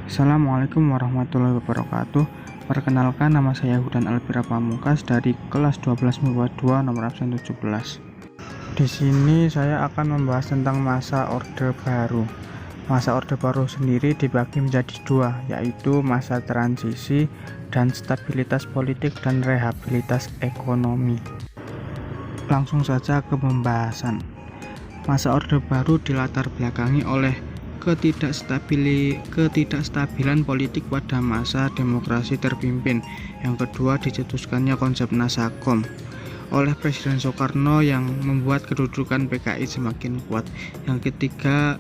Assalamualaikum warahmatullahi wabarakatuh. Perkenalkan, nama saya Hudan Alvira Pamungkas dari kelas 12 MIPA 2 nomor absen 17. Di sini saya akan membahas tentang masa Orde Baru. Masa Orde Baru sendiri dibagi menjadi dua, yaitu masa transisi dan stabilitas politik dan rehabilitas ekonomi. Langsung saja ke pembahasan. Masa Orde Baru dilatar belakangi oleh ketidakstabilan politik pada masa demokrasi terpimpin. Yang kedua, dicetuskannya konsep Nasakom oleh Presiden Soekarno yang membuat kedudukan PKI semakin kuat. Yang ketiga,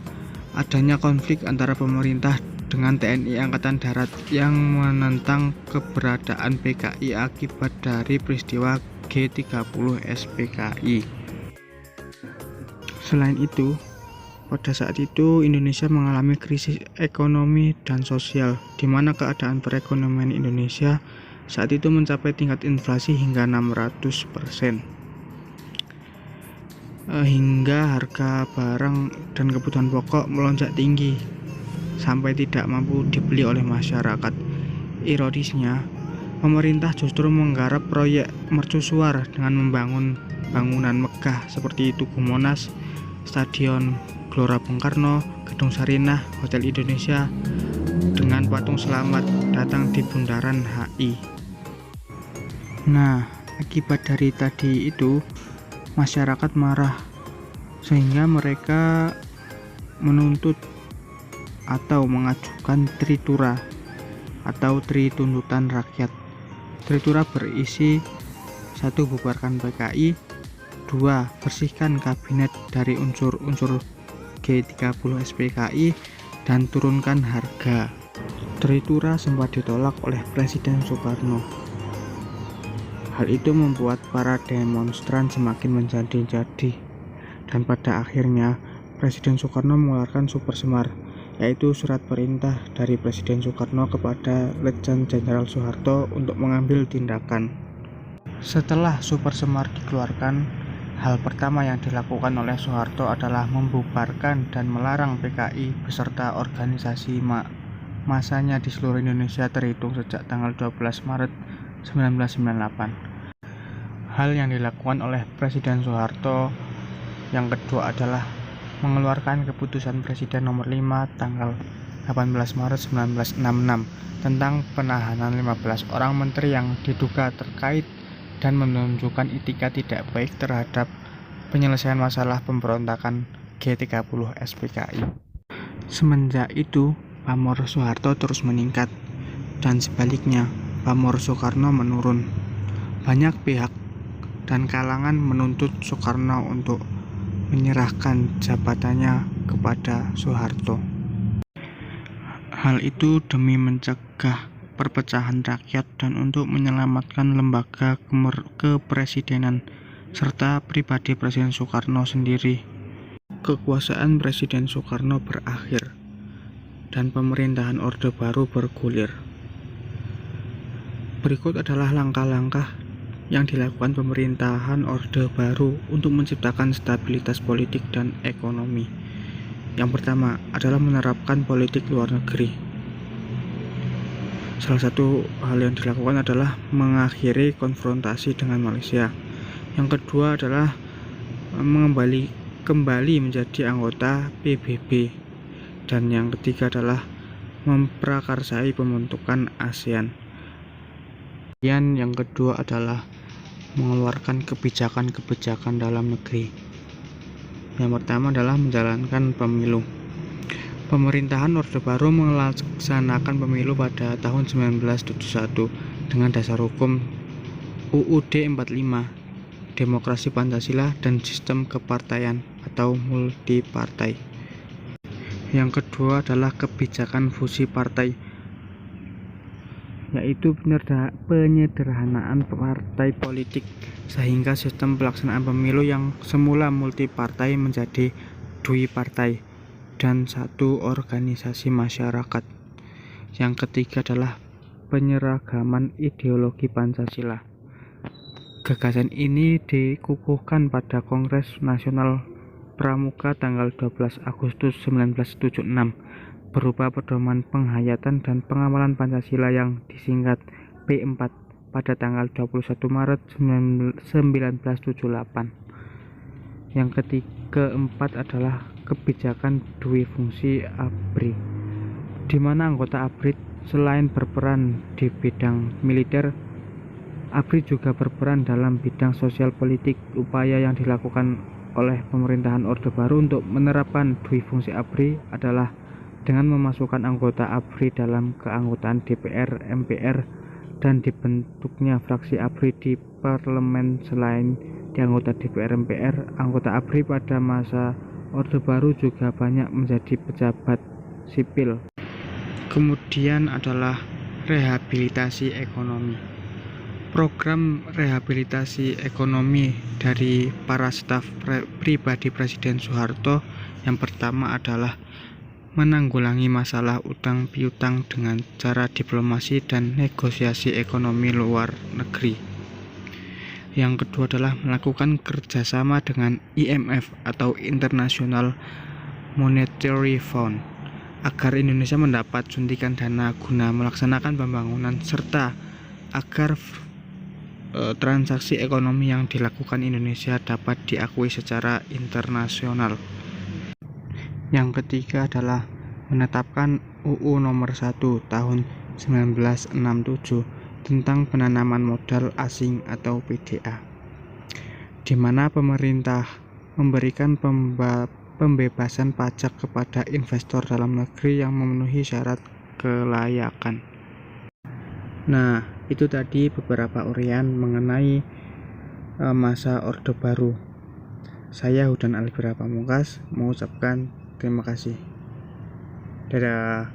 adanya konflik antara pemerintah dengan TNI Angkatan Darat yang menentang keberadaan PKI akibat dari peristiwa G30 SPKI. Selain itu, pada saat itu Indonesia mengalami krisis ekonomi dan sosial, di mana keadaan perekonomian Indonesia saat itu mencapai tingkat inflasi hingga 600%, hingga harga barang dan kebutuhan pokok melonjak tinggi sampai tidak mampu dibeli oleh masyarakat. Ironisnya, pemerintah justru menggarap proyek mercusuar dengan membangun bangunan megah seperti Tugu Monas, Stadion Gelora Bung Karno, Gedung Sarinah, Hotel Indonesia, dengan patung selamat datang di Bundaran HI. Nah, akibat dari tadi itu, masyarakat marah sehingga mereka menuntut atau mengajukan Tritura atau Tri Tuntutan Rakyat. Tritura berisi 1. Bubarkan PKI, 2. Bersihkan kabinet dari unsur-unsur G30 SPKI, dan turunkan harga. Tritura sempat ditolak oleh Presiden Soekarno. Hal itu membuat para demonstran semakin menjadi-jadi, dan pada akhirnya Presiden Soekarno mengeluarkan Super Semar, yaitu surat perintah dari Presiden Soekarno kepada Letjen Jenderal Soeharto untuk mengambil tindakan. Setelah Super Semar dikeluarkan, hal pertama yang dilakukan oleh Soeharto adalah membubarkan dan melarang PKI beserta organisasi masanya di seluruh Indonesia terhitung sejak tanggal 12 Maret 1998. Hal yang dilakukan oleh Presiden Soeharto yang kedua adalah mengeluarkan keputusan Presiden nomor 5 tanggal 18 Maret 1966 tentang penahanan 15 orang menteri yang diduga terkait dan menunjukkan etika tidak baik terhadap penyelesaian masalah pemberontakan G30 SPKI. Semenjak itu, pamor Soeharto terus meningkat, dan sebaliknya, pamor Soekarno menurun. Banyak pihak dan kalangan menuntut Soekarno untuk menyerahkan jabatannya kepada Soeharto. Hal itu demi mencegah perpecahan rakyat dan untuk menyelamatkan lembaga kepresidenan serta pribadi Presiden Soekarno sendiri. Kekuasaan Presiden Soekarno berakhir dan pemerintahan Orde Baru bergulir. Berikut adalah langkah-langkah yang dilakukan pemerintahan Orde Baru untuk menciptakan stabilitas politik dan ekonomi. Yang pertama adalah menerapkan politik luar negeri. Salah satu hal yang dilakukan adalah mengakhiri konfrontasi dengan Malaysia. Yang kedua adalah kembali menjadi anggota PBB. Dan yang ketiga adalah memprakarsai pembentukan ASEAN. Dan yang kedua adalah mengeluarkan kebijakan-kebijakan dalam negeri. Yang pertama adalah menjalankan pemilu. Pemerintahan Orde Baru melaksanakan pemilu pada tahun 1971 dengan dasar hukum UUD 45, demokrasi Pancasila, dan sistem kepartaian atau multipartai. Yang kedua adalah kebijakan fusi partai, yaitu penyederhanaan partai politik sehingga sistem pelaksanaan pemilu yang semula multipartai menjadi duipartai dan satu organisasi masyarakat. Yang ketiga adalah penyeragaman ideologi Pancasila. Gagasan ini dikukuhkan pada Kongres Nasional Pramuka tanggal 12 Agustus 1976 berupa pedoman penghayatan dan pengawalan Pancasila yang disingkat P4 pada tanggal 21 Maret 1978. Yang keempat adalah kebijakan dui fungsi ABRI, di mana anggota ABRI selain berperan di bidang militer, ABRI juga berperan dalam bidang sosial politik. Upaya yang dilakukan oleh pemerintahan Orde Baru untuk menerapkan dui fungsi ABRI adalah dengan memasukkan anggota ABRI dalam keanggotaan DPR, MPR, dan dibentuknya fraksi ABRI di parlemen. Selain di anggota DPR, MPR, anggota ABRI pada masa Orde Baru juga banyak menjadi pejabat sipil. Kemudian adalah rehabilitasi ekonomi. Program rehabilitasi ekonomi dari para staf pribadi Presiden Soeharto yang pertama adalah menanggulangi masalah utang piutang dengan cara diplomasi dan negosiasi ekonomi luar negeri. Yang kedua adalah melakukan kerjasama dengan IMF atau International Monetary Fund agar Indonesia mendapat suntikan dana guna melaksanakan pembangunan serta agar transaksi ekonomi yang dilakukan Indonesia dapat diakui secara internasional. Yang ketiga adalah menetapkan UU Nomor 1 Tahun 1967 tentang penanaman modal asing atau PDA, di mana pemerintah memberikan pembebasan pajak kepada investor dalam negeri yang memenuhi syarat kelayakan. Nah, itu tadi beberapa uraian mengenai masa Orde Baru. Saya Hudan Alvira Pamungkas mengucapkan terima kasih. Dadah.